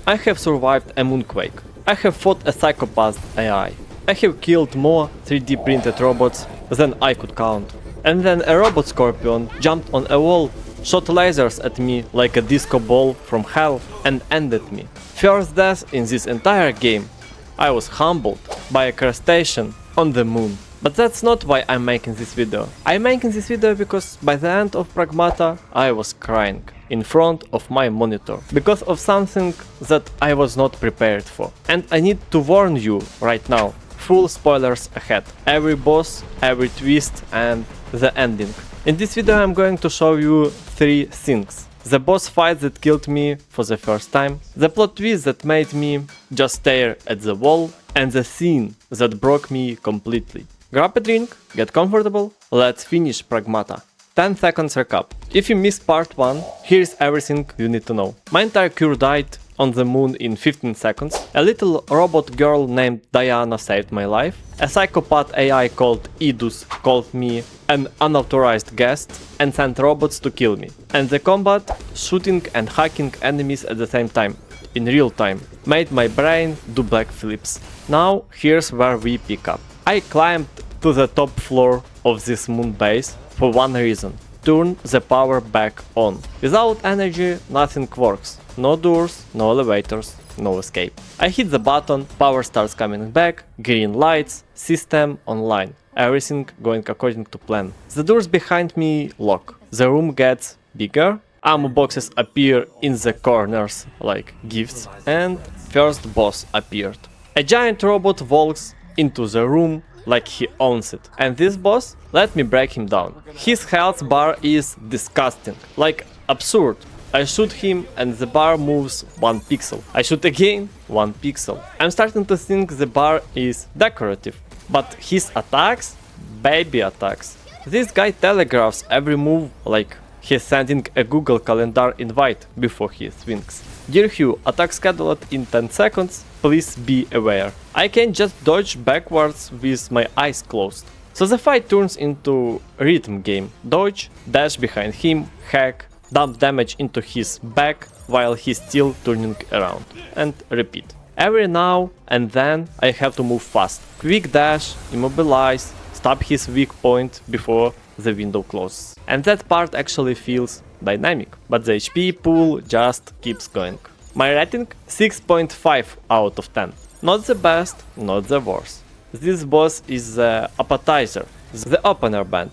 I have survived a moonquake. I have fought a psychopath AI. I have killed more 3D printed robots than I could count. And then a robot scorpion jumped on a wall, shot lasers at me like a disco ball from hell and ended me. First death in this entire game. I was humbled by a crustacean on the moon. But that's not why I'm making this video. I'm making this video because by the end of Pragmata I was crying in front of my monitor because of something that I was not prepared for. And I need to warn you right now, full spoilers ahead. Every boss, every twist and the ending. In this video I'm going to show you 3 things. The boss fight that killed me for the first time, the plot twist that made me just stare at the wall, and the scene that broke me completely. Grab a drink, get comfortable, let's finish Pragmata. 10 seconds recap. If you missed part 1, here's everything you need to know. My entire crew died on the moon in 15 seconds. A little robot girl named Diana saved my life. A psychopath AI called Idus called me an unauthorized guest and sent robots to kill me. And the combat, shooting and hacking enemies at the same time, in real time, made my brain do backflips. Now here's where we pick up. I climbed to the top floor of this moon base for one reason: turn the power back on. Without energy, nothing works. No doors, no elevators, no escape. I hit the button, power starts coming back, green lights, system online. Everything going according to plan. The doors behind me lock. The room gets bigger. Ammo boxes appear in the corners like gifts. And first boss appeared. A giant robot walks into the room like he owns it. And this boss, let me break him down. His health bar is disgusting, like absurd. I shoot him and the bar moves 1 pixel. I shoot again, 1 pixel. I'm starting to think the bar is decorative, but his attacks, baby attacks. This guy telegraphs every move like he's sending a Google Calendar invite before he swings. Dear Hugh, attack scheduled in 10 seconds, please be aware. I can just dodge backwards with my eyes closed. So the fight turns into rhythm game. Dodge, dash behind him, hack, dump damage into his back while he's still turning around. And repeat. Every now and then I have to move fast. Quick dash, immobilize, stop his weak point before the window closes. And that part actually feels dynamic, but the HP pool just keeps going. My rating 6.5 out of 10. Not the best, not the worst. This boss is the appetizer, the opener band,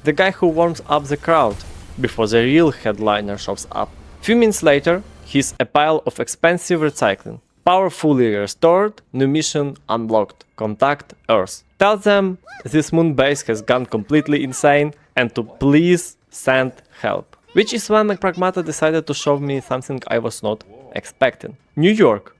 the guy who warms up the crowd before the real headliner shows up. Few minutes later, he's a pile of expensive recycling. Power fully restored, new mission unlocked. Contact Earth. Tell them this moon base has gone completely insane and to please send help. Which is when Pragmata decided to show me something I was not expecting. New York,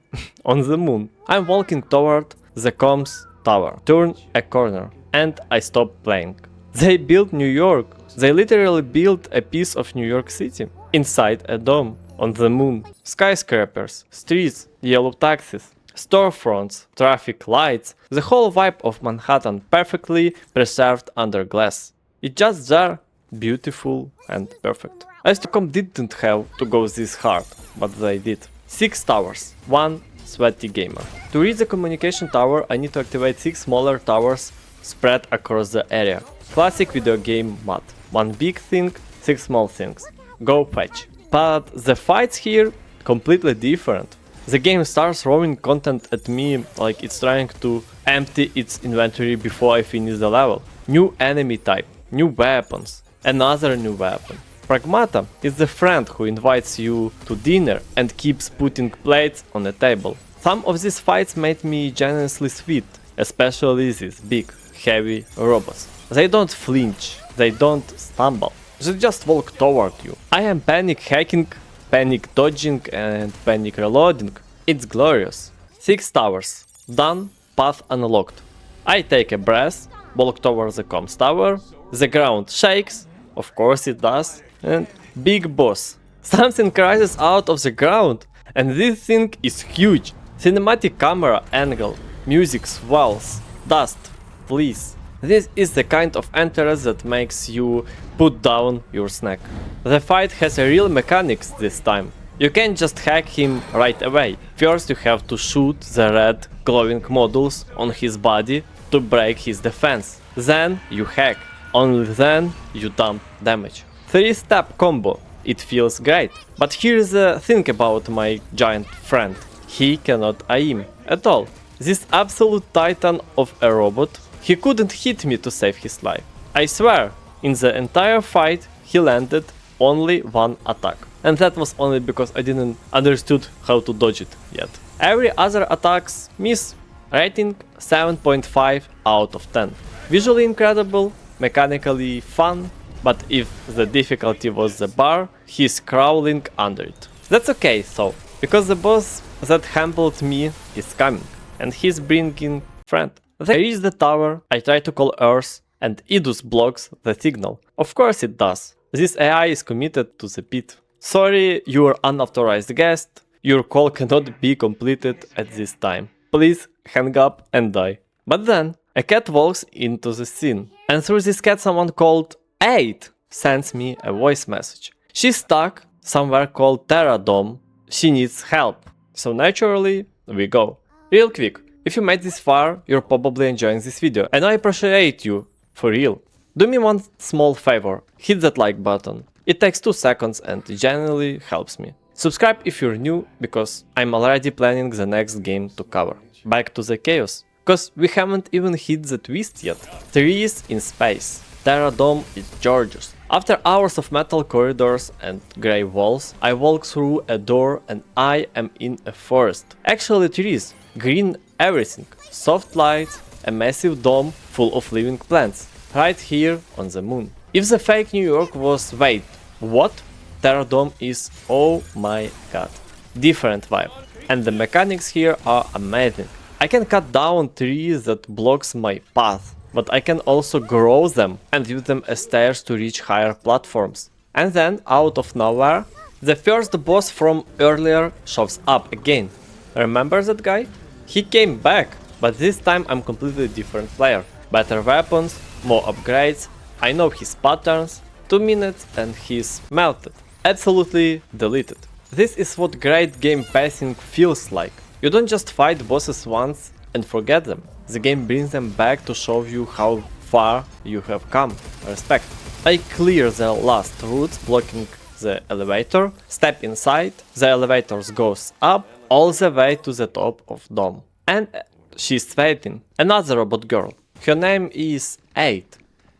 on the moon. I'm walking toward the comms tower. Turn a corner and I stop playing. They built New York. They literally built a piece of New York City inside a dome on the moon. Skyscrapers, streets, yellow taxis, storefronts, traffic lights, the whole vibe of Manhattan perfectly preserved under glass. It's just there, beautiful and perfect. Capcom didn't have to go this hard, but they did. 6 towers, 1 sweaty gamer. To reach the communication tower I need to activate 6 smaller towers spread across the area. Classic video game mod. 1 big thing, 6 small things. Go fetch. But the fights here completely different. The game starts throwing content at me like it's trying to empty its inventory before I finish the level. New enemy type, new weapons, another new weapon. Pragmata is the friend who invites you to dinner and keeps putting plates on the table. Some of these fights made me genuinely sweet, especially these big, heavy robots. They don't flinch, they don't stumble, they just walk toward you. I am panic hacking, panic dodging and panic reloading. It's glorious. 6 towers, done, path unlocked. I take a breath, walk towards the comms tower, the ground shakes, of course it does, and big boss. Something rises out of the ground, and this thing is huge. Cinematic camera angle, music swells, dust, please. This is the kind of entrance that makes you put down your snack. The fight has a real mechanics this time. You can't just hack him right away. First you have to shoot the red glowing modules on his body to break his defense. Then you hack. Only then you dump damage. 3-step combo. It feels great. But here's the thing about my giant friend. He cannot aim at all. This absolute titan of a robot, he couldn't hit me to save his life. I swear, in the entire fight he landed only one attack. And that was only because I didn't understood how to dodge it yet. Every other attacks miss. Rating 7.5 out of 10. Visually incredible, mechanically fun, but if the difficulty was the bar, he's crawling under it. That's okay though, because the boss that humbled me is coming, and he's bringing friend. There is the tower, I try to call Earth, and Idus blocks the signal. Of course it does. This AI is committed to the pit. Sorry, you're unauthorized guest, your call cannot be completed at this time. Please hang up and die. But then, a cat walks into the scene, and through this cat someone called 8 sends me a voice message. She's stuck somewhere called Terra Dome, she needs help. So naturally, we go. Real quick, if you made this far, you're probably enjoying this video, and I appreciate you, for real. Do me one small favor, hit that like button. It takes 2 seconds and genuinely helps me. Subscribe if you're new, because I'm already planning the next game to cover. Back to the chaos, cause we haven't even hit the twist yet. Trees in space. Terra Dome is gorgeous. After hours of metal corridors and grey walls, I walk through a door and I am in a forest. Actually trees, green everything, soft lights, a massive dome full of living plants, right here on the moon. If the fake New York was, wait, what? Terra Dome is, oh my god, different vibe. And the mechanics here are amazing. I can cut down trees that blocks my path, but I can also grow them and use them as stairs to reach higher platforms. And then, out of nowhere, the first boss from earlier shows up again. Remember that guy? He came back, but this time I'm completely different player. Better weapons, more upgrades, I know his patterns, 2 minutes and he's melted. Absolutely deleted. This is what great game pacing feels like. You don't just fight bosses once and forget them. The game brings them back to show you how far you have come. Respect. I clear the last routes blocking the elevator, step inside, the elevator goes up all the way to the top of dome. And she's waiting. Another robot girl. Her name is 8.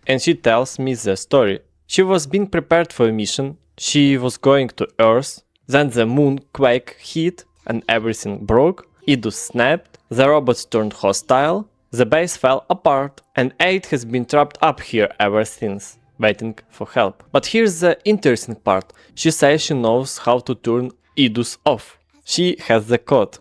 And she tells me the story. She was being prepared for a mission. She was going to Earth. Then the moonquake hit and everything broke. Idus snapped. The robots turned hostile. The base fell apart. And 8 has been trapped up here ever since, waiting for help. But here's the interesting part. She says she knows how to turn Idus off. She has the code.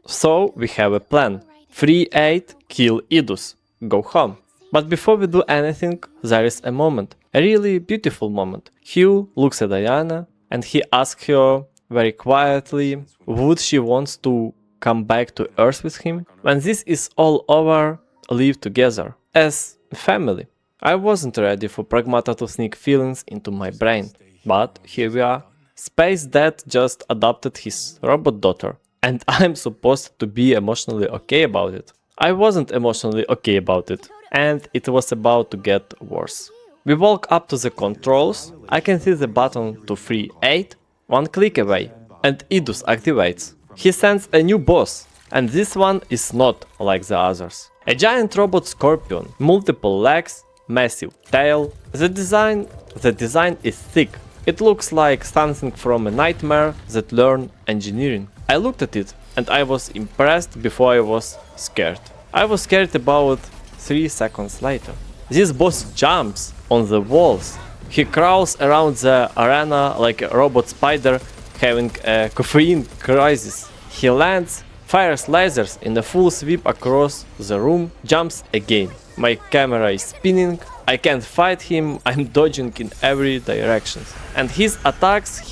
So we have a plan. Free 8, kill Idus, go home. But before we do anything, there is a moment. A really beautiful moment. Hugh looks at Diana and he asks her very quietly, would she want to come back to Earth with him? When this is all over, live together, as family. I wasn't ready for Pragmata to sneak feelings into my brain, but here we are. Space Dad just adopted his robot daughter, and I'm supposed to be emotionally okay about it. I wasn't emotionally okay about it, and it was about to get worse. We walk up to the controls, I can see the button to free 8, one click away, and Idus activates. He sends a new boss, and this one is not like the others. A giant robot scorpion, multiple legs, massive tail. The design is thick. It looks like something from a nightmare that learned engineering. I looked at it and I was impressed before I was scared. I was scared about 3 seconds later. This boss jumps on the walls. He crawls around the arena like a robot spider having a caffeine crisis. He lands, fires lasers in a full sweep across the room, jumps again. My camera is spinning, I can't fight him, I'm dodging in every direction. And his attacks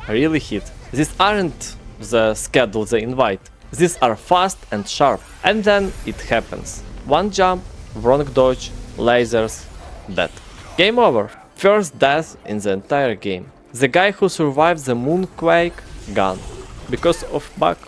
really hit. These aren't the schedule they invite. These are fast and sharp. And then it happens. One jump, wrong dodge, lasers, dead. Game over. First death in the entire game. The guy who survived the moonquake gone. Because of bug.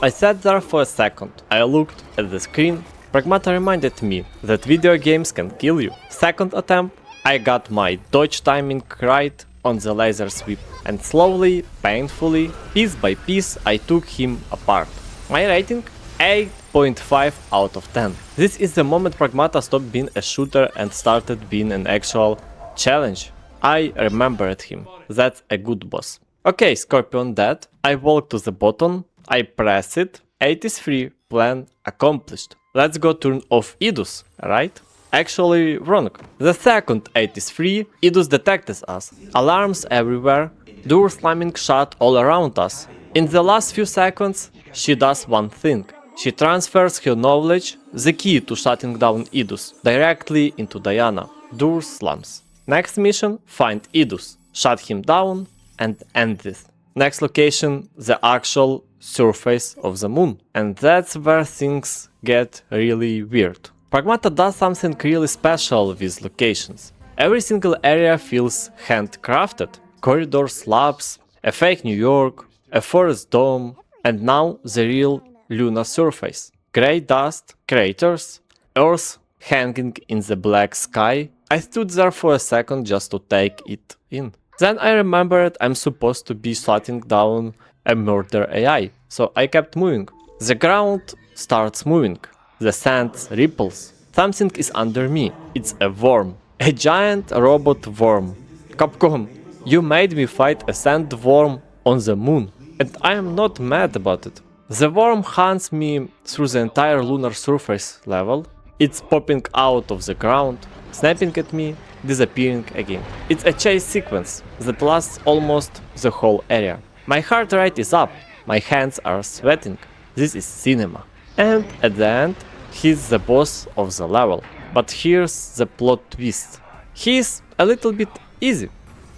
I sat there for a second. I looked at the screen. Pragmata reminded me that video games can kill you. Second attempt, I got my dodge timing right on the laser sweep, and slowly, painfully, piece by piece, I took him apart. My rating? 8.5 out of 10. This is the moment Pragmata stopped being a shooter and started being an actual challenge. I remembered him. That's a good boss. Okay, Scorpion dead. I walk to the button. I press it. 83. Plan accomplished. Let's go turn off Idus, right? Actually, wrong. The second 83, Idus detected us. Alarms everywhere. Doors slamming shut all around us. In the last few seconds, she does one thing. She transfers her knowledge, the key to shutting down Idus, directly into Diana. Door slams. Next mission, find Idus, shut him down, and end this. Next location, the actual surface of the moon. And that's where things get really weird. Pragmata does something really special with locations. Every single area feels handcrafted. Corridor slabs, a fake New York, a forest dome, and now the real lunar surface. Grey dust, craters, Earth hanging in the black sky. I stood there for a second just to take it in. Then I remembered I'm supposed to be shutting down a murder AI, so I kept moving. The ground starts moving. The sand ripples. Something is under me. It's a worm. A giant robot worm. Capcom, you made me fight a sand worm on the moon, and I am not mad about it. The worm hunts me through the entire lunar surface level. It's popping out of the ground, snapping at me, disappearing again. It's a chase sequence that lasts almost the whole area. My heart rate is up, my hands are sweating. This is cinema. And at the end, he's the boss of the level. But here's the plot twist. He's a little bit easy.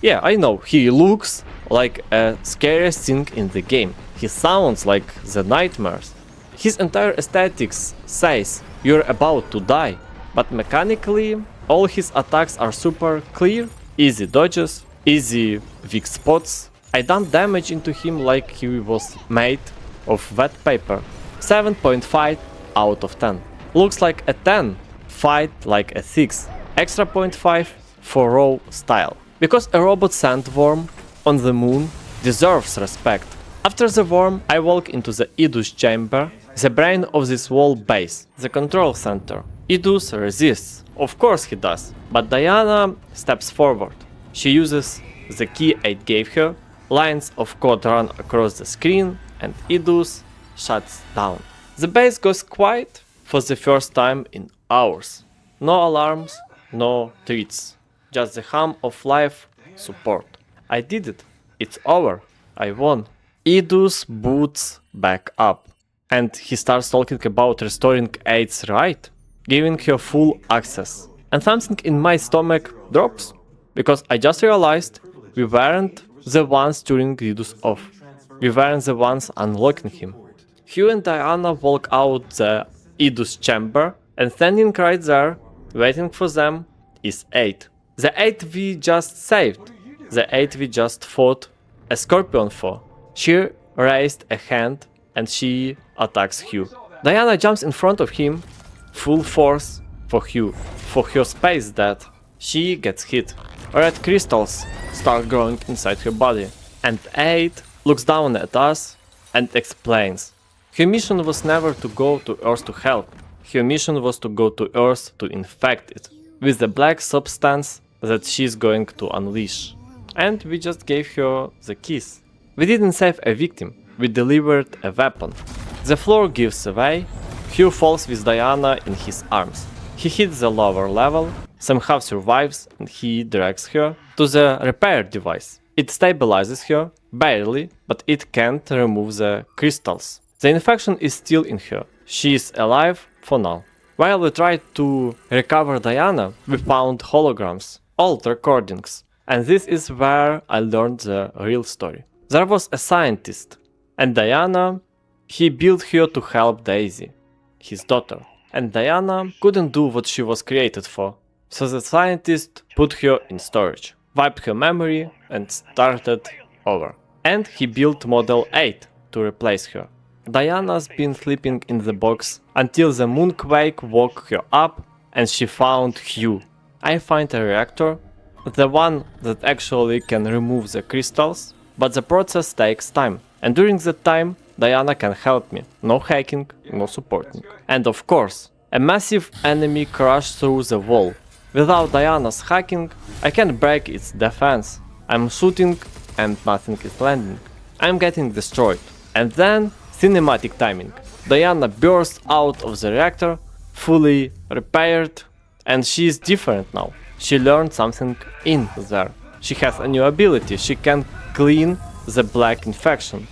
Yeah, I know, he looks like a scariest thing in the game. He sounds like the nightmares. His entire aesthetics says you're about to die. But mechanically, all his attacks are super clear, easy dodges, easy weak spots. I dump damage into him like he was made of wet paper. 7.5 out of 10. Looks like a 10, fight like a 6. Extra 0.5 for raw style. Because a robot sandworm on the moon deserves respect. After the worm, I walk into the Idus chamber, the brain of this whole base, the control center. Idus resists. Of course he does. But Diana steps forward. She uses the key I gave her, lines of code run across the screen, and Idus shuts down. The base goes quiet for the first time in hours. No alarms, no threats. Just the hum of life support. I did it. It's over. I won. Idus boots back up. And he starts talking about restoring Aids right, giving her full access. And something in my stomach drops. Because I just realized we weren't the ones turning Idus off. We weren't the ones unlocking him. Hugh and Diana walk out the Idus chamber, and standing right there, waiting for them, is 8. The 8 we just saved. The 8 we just fought a scorpion for. She raised a hand and she attacks Hugh. Diana jumps in front of him, full force for Hugh. For her space that she gets hit. Red crystals start growing inside her body. And 8 looks down at us and explains. Her mission was never to go to Earth to help. Her mission was to go to Earth to infect it with the black substance that she's going to unleash. And we just gave her the keys. We didn't save a victim, we delivered a weapon. The floor gives away, Hugh falls with Diana in his arms. He hits the lower level, somehow survives, and he drags her to the repair device. It stabilizes her, barely, but it can't remove the crystals. The infection is still in her. She is alive for now. While we tried to recover Diana, we found holograms, old recordings. And this is where I learned the real story. There was a scientist, and Diana, he built her to help Daisy, his daughter. And Diana couldn't do what she was created for. So the scientist put her in storage, wiped her memory, and started over. and he built Model 8 to replace her. Diana's been sleeping in the box until the moonquake woke her up and she found Hugh. I find a reactor, the one that actually can remove the crystals, but the process takes time, and during that time Diana can help me. No hacking, no supporting. And of course, a massive enemy crashed through the wall. Without Diana's hacking, I can break its defense. I'm shooting and nothing is landing. I'm getting destroyed. And then, cinematic timing. Diana bursts out of the reactor, fully repaired, and she is different now. She learned something in there. She has a new ability, she can clean the black infection.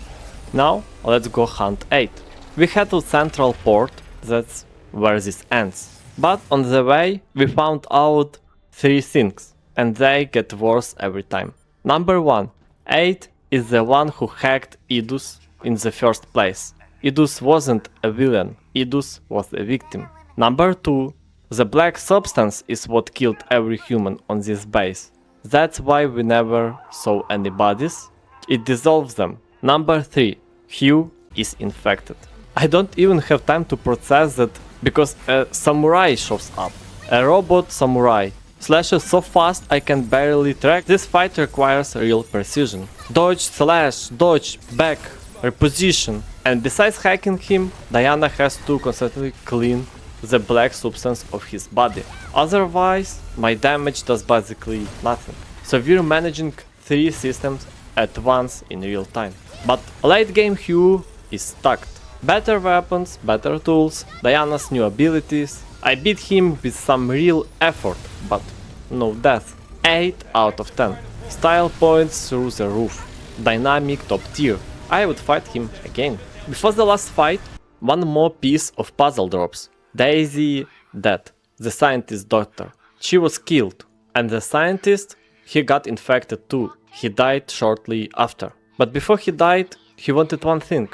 Now, let's go hunt 8. We head to Central Port, that's where this ends. But on the way, we found out 3 things, and they get worse every time. Number 1. 8 is the one who hacked Idus in the first place. Idus wasn't a villain, Idus was a victim. Number 2. The black substance is what killed every human on this base. That's why we never saw any bodies. It dissolves them. Number 3. Hugh is infected. I don't even have time to process that because a samurai shows up. A robot samurai. Slashes so fast I can barely track. This fight requires real precision. Dodge, slash, dodge, back, reposition. And besides hacking him, Diana has to constantly clean the black substance of his body. Otherwise, my damage does basically nothing. So we're managing 3 systems at once in real time. But late game Hugh is stacked. Better weapons, better tools, Diana's new abilities. I beat him with some real effort, but no death. 8 out of 10. Style points through the roof. Dynamic top tier. I would fight him again. Before the last fight, one more piece of puzzle drops. Daisy dead. The scientist's daughter. She was killed. And the scientist, he got infected too. He died shortly after. But before he died, he wanted one thing.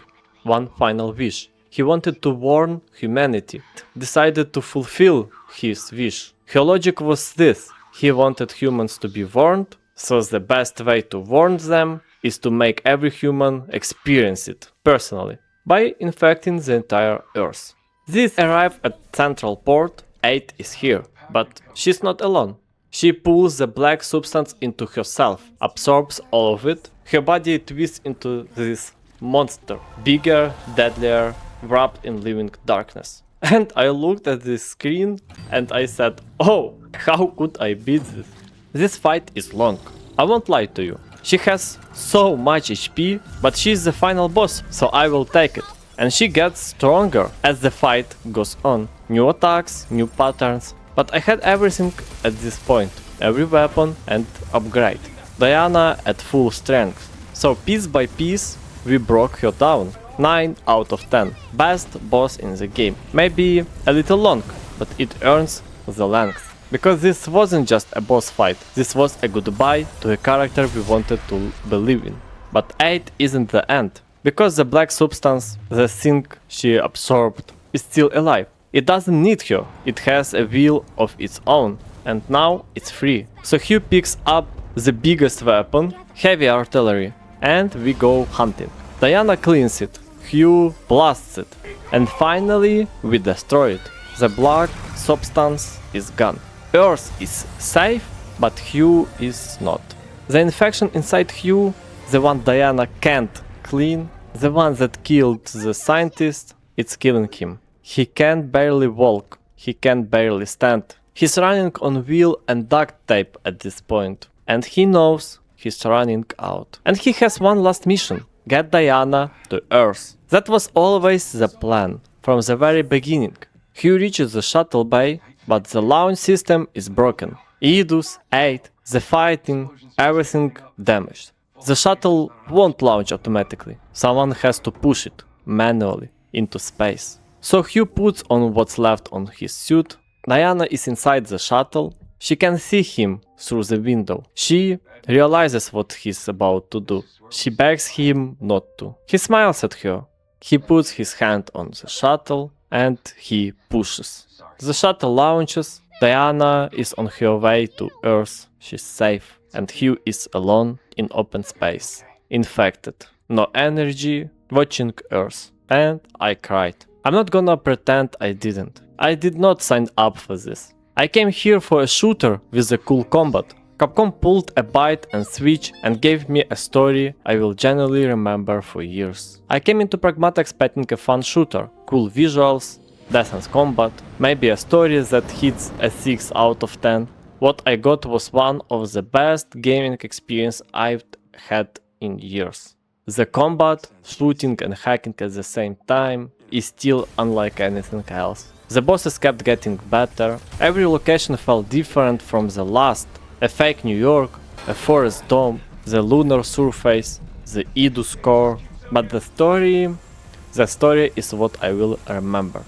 One final wish. He wanted to warn humanity. Decided to fulfill his wish. Her logic was this. He wanted humans to be warned, so the best way to warn them is to make every human experience it personally, by infecting the entire Earth. This arrived at Central Port, 8 is here, but she's not alone. She pulls the black substance into herself, absorbs all of it, her body twists into this monster, bigger, deadlier, wrapped in living darkness. And I looked at this screen and I said, oh, how could I beat this? This fight is long, I won't lie to you. She has so much HP, but she's the final boss, so I will take it. And she gets stronger as the fight goes on. New attacks, new patterns, but I had everything at this point. Every weapon and upgrade. Diana at full strength. So piece by piece, we broke her down. 9 out of 10. Best boss in the game. Maybe a little long, but it earns the length. Because this wasn't just a boss fight, this was a goodbye to a character we wanted to believe in. But 8 isn't the end. Because the black substance, the thing she absorbed, is still alive. It doesn't need her, it has a will of its own, and now it's free. So Hugh picks up the biggest weapon, heavy artillery, and we go hunting. Diana cleans it, Hugh blasts it, and finally we destroy it. The black substance is gone. Earth is safe, but Hugh is not. The infection inside Hugh, the one Diana can't clean, the one that killed the scientist, it's killing him. He can barely walk, he can barely stand. He's running on wheel and duct tape at this point, and he knows he's running out. And he has one last mission, get Diana to Earth. That was always the plan, from the very beginning. Hugh reaches the shuttle bay, but the launch system is broken. Idus, 8, the fighting, everything damaged. The shuttle won't launch automatically. Someone has to push it, manually, into space. So Hugh puts on what's left on his suit. Diana is inside the shuttle. She can see him through the window. She realizes what he's about to do. She begs him not to. He smiles at her. He puts his hand on the shuttle and he pushes. The shuttle launches. Diana is on her way to Earth. She's safe. And Hugh is alone in open space. infected. No energy, watching Earth. And I cried. I'm not gonna pretend I didn't. I did not sign up for this. I came here for a shooter with a cool combat. Capcom pulled a bait and switch and gave me a story I will genuinely remember for years. I came into Pragmata expecting a fun shooter, cool visuals, decent combat, maybe a story that hits a 6 out of 10. What I got was one of the best gaming experience I've had in years. The combat, shooting and hacking at the same time is still unlike anything else. The bosses kept getting better, every location felt different from the last. A fake New York, a forest dome, the lunar surface, the Edu score, but the story is what I will remember.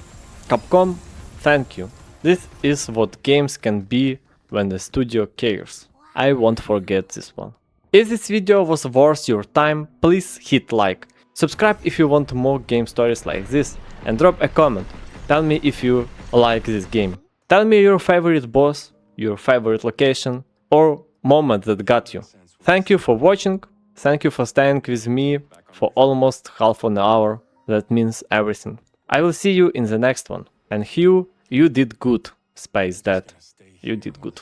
Capcom, thank you. This is what games can be when the studio cares. I won't forget this one. If this video was worth your time, please hit like. Subscribe if you want more game stories like this, and drop a comment. Tell me if you like this game. Tell me your favorite boss, your favorite location, or moment that got you. Thank you for watching, thank you for staying with me for almost half an hour, that means everything. I will see you in the next one, and Hugh, you did good, Space Dad, you did good.